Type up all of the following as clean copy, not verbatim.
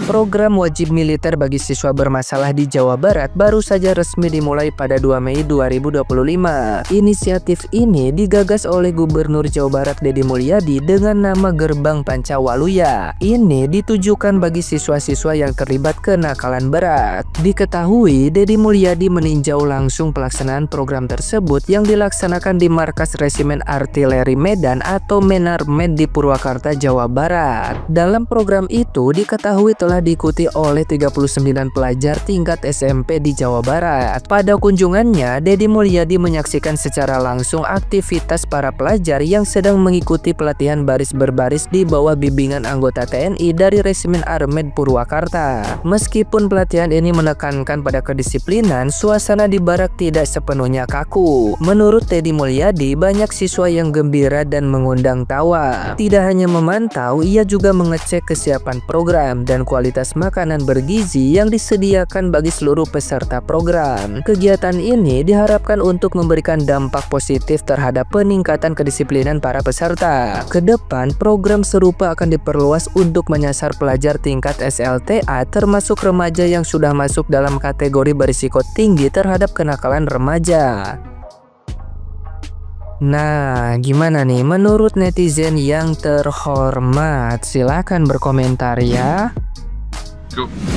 Program wajib militer bagi siswa bermasalah di Jawa Barat baru saja resmi dimulai pada 2 Mei 2025. Inisiatif ini digagas oleh Gubernur Jawa Barat Deddy Mulyadi dengan nama Gerbang Pancawaluya. Ini ditujukan bagi siswa-siswa yang terlibat kenakalan berat. Diketahui Deddy Mulyadi meninjau langsung pelaksanaan program tersebut yang dilaksanakan di Markas Resimen Artileri Medan atau Menarmed di Purwakarta, Jawa Barat. Dalam program itu diketahui telah diikuti oleh 39 pelajar tingkat SMP di Jawa Barat. Pada kunjungannya, Deddy Mulyadi menyaksikan secara langsung aktivitas para pelajar yang sedang mengikuti pelatihan baris berbaris di bawah bimbingan anggota TNI dari Resimen Armed Purwakarta. Meskipun pelatihan ini menekankan pada kedisiplinan, suasana di barak tidak sepenuhnya kaku. Menurut Deddy Mulyadi, banyak siswa yang gembira dan mengundang tawa. Tidak hanya memantau, ia juga mengecek kesiapan program dan kualitas makanan bergizi yang disediakan bagi seluruh peserta program. Kegiatan ini diharapkan untuk memberikan dampak positif terhadap peningkatan kedisiplinan para peserta. Kedepan, program serupa akan diperluas untuk menyasar pelajar tingkat SLTA termasuk remaja yang sudah masuk dalam kategori berisiko tinggi terhadap kenakalan remaja. Nah, gimana nih menurut netizen yang terhormat? Silakan berkomentar ya.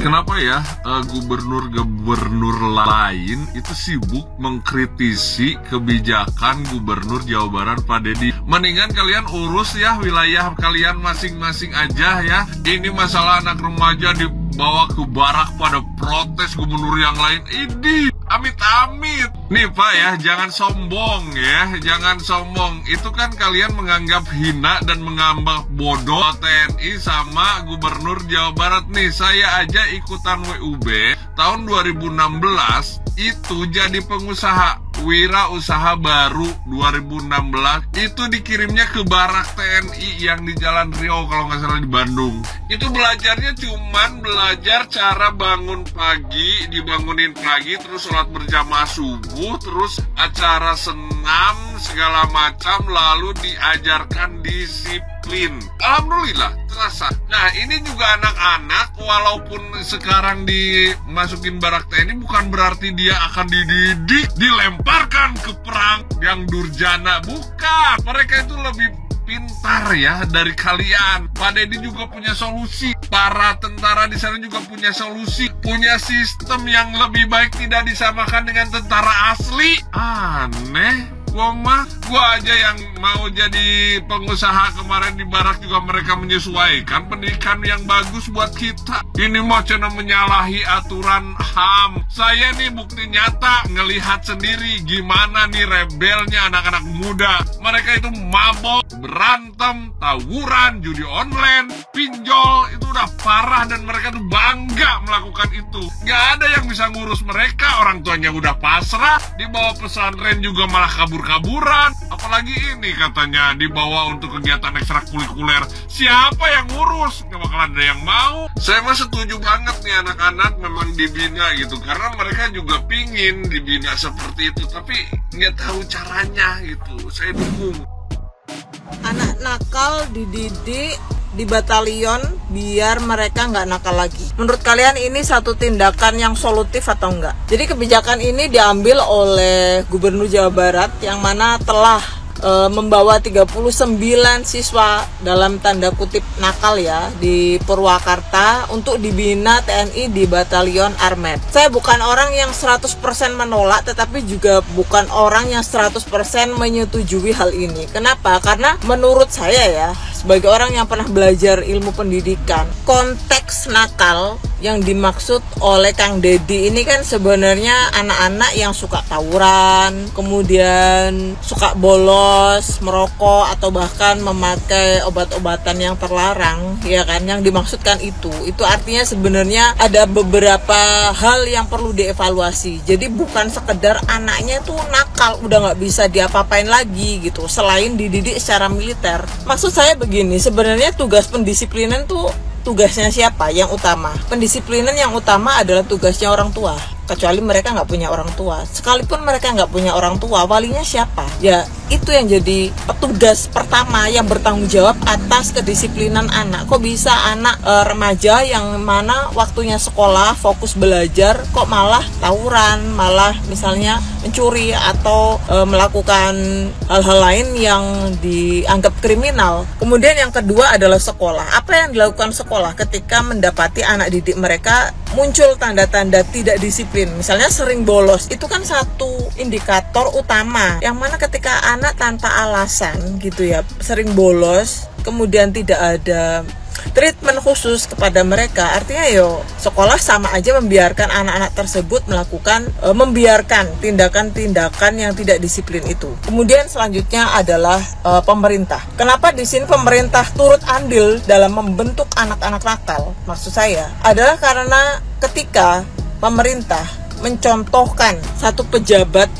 Kenapa ya gubernur-gubernur lain itu sibuk mengkritisi kebijakan Gubernur Jawa Barat Pak Deddy? Mendingan kalian urus ya wilayah kalian masing-masing aja ya. Ini masalah anak remaja dibawa ke barak pada protes gubernur yang lain. Ini amit-amit. Nih Pak ya, jangan sombong ya, jangan sombong. Itu kan kalian menganggap hina dan menganggap bodoh TNI sama Gubernur Jawa Barat nih. Saya aja ikutan WUB tahun 2016 itu jadi pengusaha wira usaha baru 2016 itu dikirimnya ke barak TNI yang di Jalan Riau kalau nggak salah di Bandung. Itu belajarnya cuman belajar cara bangun pagi, dibangunin pagi, terus sholat berjamaah subuh, terus acara senam segala macam, lalu diajarkan disiplin. Alhamdulillah terasa. Nah ini juga anak-anak walaupun sekarang dimasukin barak TNI bukan berarti dia akan dididik, dilemparkan ke perang yang durjana, bukan. Mereka itu lebih pintar ya dari kalian. Pak Deddy juga punya solusi. Para tentara di sana juga punya solusi, punya sistem yang lebih baik, tidak disamakan dengan tentara asli. Aneh. Gua aja yang mau jadi pengusaha kemarin di barak juga mereka menyesuaikan pendidikan yang bagus buat kita. Ini mau cina menyalahi aturan HAM. Saya nih bukti nyata ngelihat sendiri gimana nih rebelnya anak-anak muda. Mereka itu mabok, berantem, tawuran, judi online, pinjol, itu udah parah dan mereka tuh bangga melakukan itu. Gak ada yang bisa ngurus mereka, orang tuanya udah pasrah, dibawa pesantren juga malah kabur-kaburan. Apalagi ini katanya dibawa untuk kegiatan ekstrakurikuler. Siapa yang ngurus? Gak bakalan ada yang mau. Saya mah setuju banget nih anak-anak memang dibina gitu, karena mereka juga pingin dibina seperti itu, tapi nggak tahu caranya gitu. Saya dukung. Anak nakal dididik di batalion biar mereka nggak nakal lagi. Menurut kalian ini satu tindakan yang solutif atau enggak? Jadi kebijakan ini diambil oleh Gubernur Jawa Barat yang mana telah membawa 39 siswa dalam tanda kutip nakal ya di Purwakarta untuk dibina TNI di Batalion Armed. Saya bukan orang yang 100% menolak, tetapi juga bukan orang yang 100% menyetujui hal ini. Kenapa? Karena menurut saya ya, sebagai orang yang pernah belajar ilmu pendidikan, konteks nakal yang dimaksud oleh Kang Deddy ini kan sebenarnya anak-anak yang suka tawuran, kemudian suka bolos, merokok, atau bahkan memakai obat-obatan yang terlarang, ya kan, yang dimaksudkan itu artinya sebenarnya ada beberapa hal yang perlu dievaluasi. Jadi bukan sekedar anaknya tuh nakal, udah nggak bisa diapa-apain lagi gitu, selain dididik secara militer. Maksud saya begini, sebenarnya tugas pendisiplinan tuh tugasnya siapa yang utama? Pendisiplinan yang utama adalah tugasnya orang tua. Kecuali mereka nggak punya orang tua. Sekalipun mereka nggak punya orang tua, walinya siapa? Ya itu yang jadi petugas pertama yang bertanggung jawab atas kedisiplinan anak. Kok bisa anak remaja yang mana waktunya sekolah fokus belajar kok malah tawuran, malah misalnya mencuri atau melakukan hal-hal lain yang dianggap kriminal. Kemudian yang kedua adalah sekolah. Apa yang dilakukan sekolah ketika mendapati anak didik mereka muncul tanda-tanda tidak disiplin, misalnya sering bolos, itu kan satu indikator utama yang mana ketika anak tanpa alasan gitu ya sering bolos, kemudian tidak ada treatment khusus kepada mereka, artinya sekolah sama aja membiarkan anak-anak tersebut melakukan membiarkan tindakan-tindakan yang tidak disiplin itu. Kemudian selanjutnya adalah pemerintah. Kenapa di sini pemerintah turut andil dalam membentuk anak-anak nakal? Maksud saya adalah karena ketika pemerintah mencontohkan satu pejabat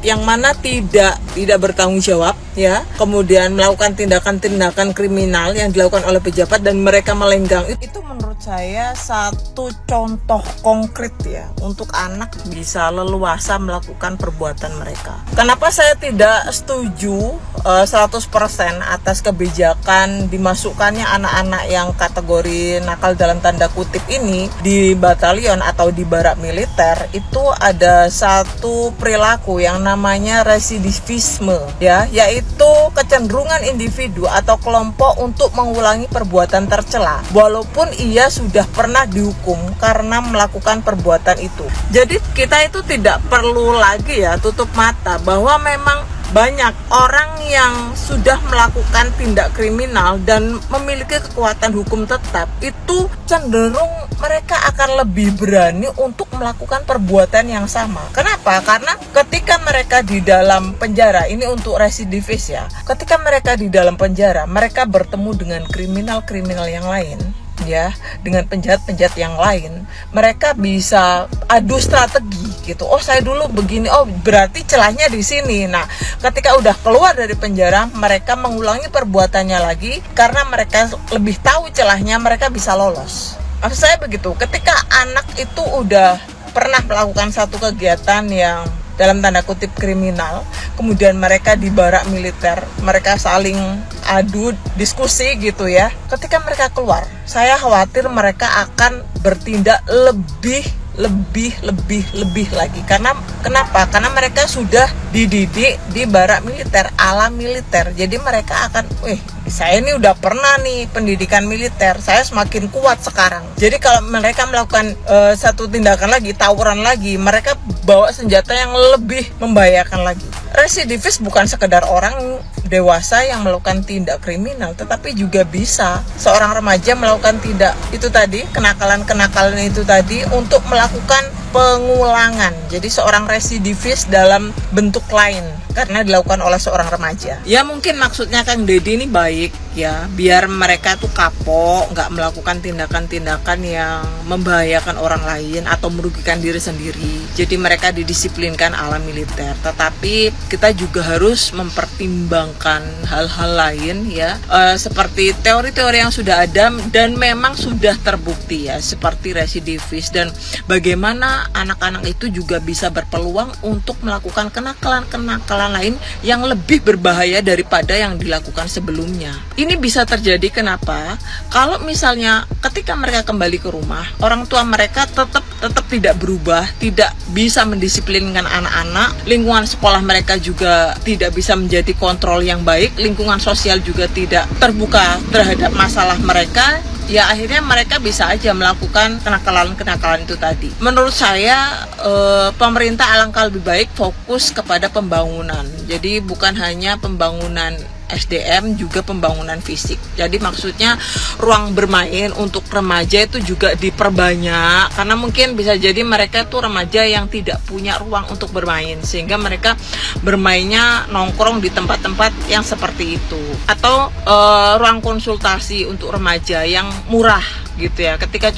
yang mana tidak bertanggung jawab ya, kemudian melakukan tindakan-tindakan kriminal yang dilakukan oleh pejabat dan mereka melenggang, itu menurut saya satu contoh konkret ya untuk anak bisa leluasa melakukan perbuatan mereka. Kenapa saya tidak setuju 100% atas kebijakan dimasukkannya anak-anak yang kategori nakal dalam tanda kutip ini di batalion atau di barak militer? Itu ada satu perilaku yang namanya residivisme ya, yaitu kecenderungan individu atau kelompok untuk mengulangi perbuatan tercela walaupun ia sudah pernah dihukum karena melakukan perbuatan itu. Jadi kita itu tidak perlu lagi ya tutup mata bahwa memang banyak orang yang sudah melakukan tindak kriminal dan memiliki kekuatan hukum tetap, itu cenderung mereka akan lebih berani untuk melakukan perbuatan yang sama. Kenapa? Karena ketika mereka di dalam penjara, ini untuk residivis ya, ketika mereka di dalam penjara, mereka bertemu dengan kriminal-kriminal yang lain ya, dengan penjahat-penjahat yang lain, mereka bisa adu strategi gitu. Oh, saya dulu begini, oh berarti celahnya di sini. Nah, ketika udah keluar dari penjara, mereka mengulangi perbuatannya lagi karena mereka lebih tahu celahnya, mereka bisa lolos. Maksud saya begitu. Ketika anak itu udah pernah melakukan satu kegiatan yang dalam tanda kutip kriminal, kemudian mereka di barak militer, mereka saling adu, diskusi gitu ya. Ketika mereka keluar, saya khawatir mereka akan bertindak lebih lagi. Karena kenapa? Karena mereka sudah dididik di barak militer, ala militer. Jadi mereka akan, saya ini udah pernah nih pendidikan militer, saya semakin kuat sekarang. Jadi kalau mereka melakukan satu tindakan lagi, tawuran lagi, mereka bawa senjata yang lebih membahayakan lagi. Residivis bukan sekedar orang dewasa yang melakukan tindak kriminal, tetapi juga bisa seorang remaja melakukan tindak itu tadi, kenakalan-kenakalan itu tadi untuk melakukan pengulangan. Jadi seorang residivis dalam bentuk lain karena dilakukan oleh seorang remaja. Ya mungkin maksudnya Kang Deddy ini baik ya, biar mereka tuh kapok, nggak melakukan tindakan-tindakan yang membahayakan orang lain atau merugikan diri sendiri. Jadi mereka didisiplinkan ala militer. Tetapi kita juga harus mempertimbangkan hal-hal lain ya, seperti teori-teori yang sudah ada dan memang sudah terbukti ya, seperti residivis, dan bagaimana anak-anak itu juga bisa berpeluang untuk melakukan kenakalan-kenakalan lain yang lebih berbahaya daripada yang dilakukan sebelumnya. Ini bisa terjadi kenapa? Kalau misalnya ketika mereka kembali ke rumah, orang tua mereka tetap tidak berubah, tidak bisa mendisiplinkan anak-anak, lingkungan sekolah mereka juga tidak bisa menjadi kontrol yang baik, lingkungan sosial juga tidak terbuka terhadap masalah mereka, ya akhirnya mereka bisa aja melakukan kenakalan-kenakalan itu tadi. Menurut saya pemerintah alangkah lebih baik fokus kepada pembangunan. Jadi bukan hanya pembangunan SDM, juga pembangunan fisik. Jadi maksudnya ruang bermain untuk remaja itu juga diperbanyak, karena mungkin bisa jadi mereka tuh remaja yang tidak punya ruang untuk bermain, sehingga mereka bermainnya nongkrong di tempat-tempat yang seperti itu. Atau ruang konsultasi untuk remaja yang murah gitu ya. Ketika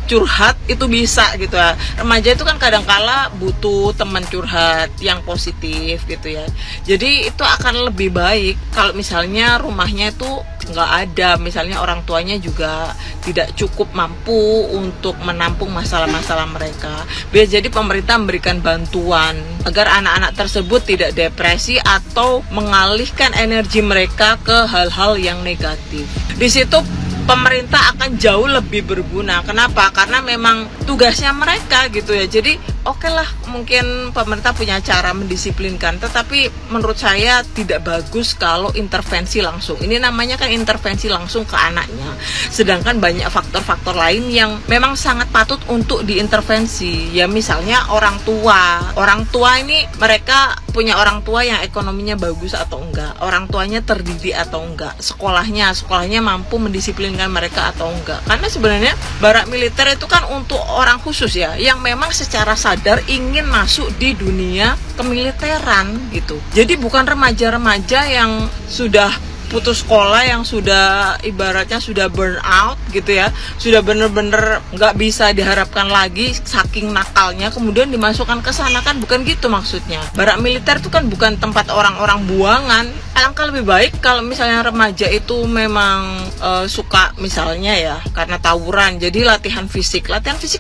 curhat itu bisa gitu ya. Remaja itu kan kadangkala butuh teman curhat yang positif gitu ya. Jadi itu akan lebih baik kalau misalnya rumahnya itu nggak ada, misalnya orang tuanya juga tidak cukup mampu untuk menampung masalah-masalah mereka. Biar jadi pemerintah memberikan bantuan agar anak-anak tersebut tidak depresi atau mengalihkan energi mereka ke hal-hal yang negatif. Di situ pemerintah akan jauh lebih berguna. Kenapa? Karena memang tugasnya mereka gitu ya. Jadi oke lah, mungkin pemerintah punya cara mendisiplinkan, tetapi menurut saya tidak bagus kalau intervensi langsung. Ini namanya kan intervensi langsung ke anaknya. Sedangkan banyak faktor-faktor lain yang memang sangat patut untuk diintervensi. Ya misalnya orang tua. Orang tua ini mereka punya orang tua yang ekonominya bagus atau enggak. Orang tuanya terdidik atau enggak. Sekolahnya mampu mendisiplinkan mereka atau enggak. Karena sebenarnya barak militer itu kan untuk orang khusus ya, yang memang secara sadar ingin masuk di dunia kemiliteran gitu. Jadi bukan remaja-remaja yang sudah putus sekolah, yang sudah ibaratnya sudah burn out gitu ya, sudah bener-bener nggak bisa diharapkan lagi saking nakalnya, kemudian dimasukkan ke sana, kan bukan gitu maksudnya. Barak militer itu kan bukan tempat orang-orang buangan. Alangkah lebih baik kalau misalnya remaja itu memang suka misalnya ya karena tawuran, jadi latihan fisik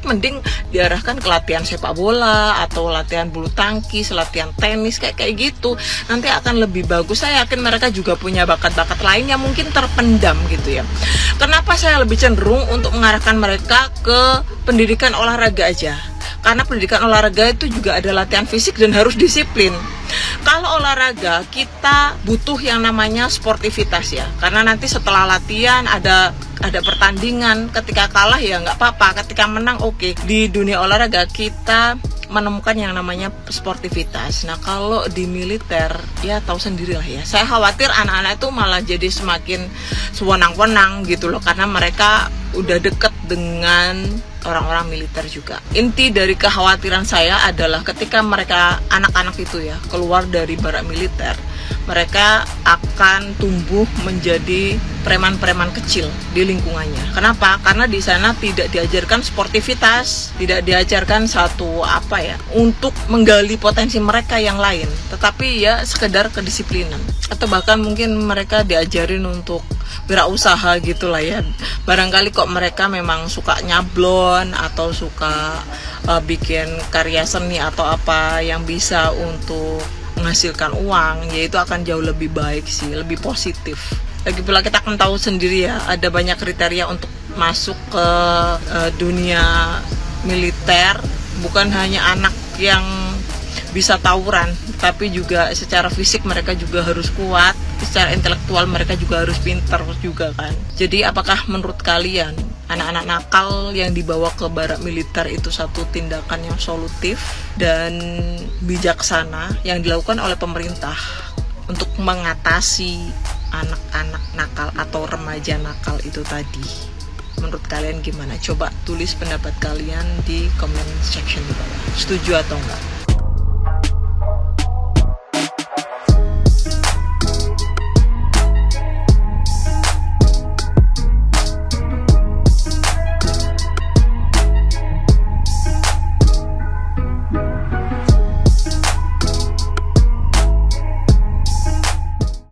mending diarahkan ke latihan sepak bola atau latihan bulu tangkis, latihan tenis kayak gitu, nanti akan lebih bagus. Saya yakin mereka juga punya bakat lain yang mungkin terpendam gitu ya. Kenapa saya lebih cenderung untuk mengarahkan mereka ke pendidikan olahraga aja? Karena pendidikan olahraga itu juga ada latihan fisik dan harus disiplin. Kalau olahraga kita butuh yang namanya sportivitas ya, karena nanti setelah latihan ada pertandingan. Ketika kalah ya nggak apa-apa, ketika menang oke. Di dunia olahraga kita menemukan yang namanya sportivitas. Nah kalau di militer ya tahu sendirilah ya, saya khawatir anak-anak itu malah jadi semakin sewenang-wenang gitu loh, karena mereka udah deket dengan orang-orang militer juga. Inti dari kekhawatiran saya adalah ketika mereka anak-anak itu ya keluar dari barak militer, mereka akan tumbuh menjadi preman-preman kecil di lingkungannya. Kenapa? Karena di sana tidak diajarkan sportivitas, tidak diajarkan untuk menggali potensi mereka yang lain, tetapi ya sekedar kedisiplinan, atau bahkan mungkin mereka diajarin untuk wirausaha gitulah ya. Barangkali kok mereka memang suka nyablon atau suka bikin karya seni atau apa yang bisa untuk menghasilkan uang, yaitu akan jauh lebih baik sih, lebih positif. Lagi pula kita akan tahu sendiri ya, ada banyak kriteria untuk masuk ke dunia militer. Bukan hanya anak yang bisa tawuran, tapi juga secara fisik mereka juga harus kuat, secara intelektual mereka juga harus pintar juga kan. Jadi apakah menurut kalian anak-anak nakal yang dibawa ke barak militer itu satu tindakan yang solutif dan bijaksana yang dilakukan oleh pemerintah untuk mengatasi anak-anak nakal atau remaja nakal itu tadi? Menurut kalian gimana? Coba tulis pendapat kalian di comment section di bawah. Setuju atau enggak?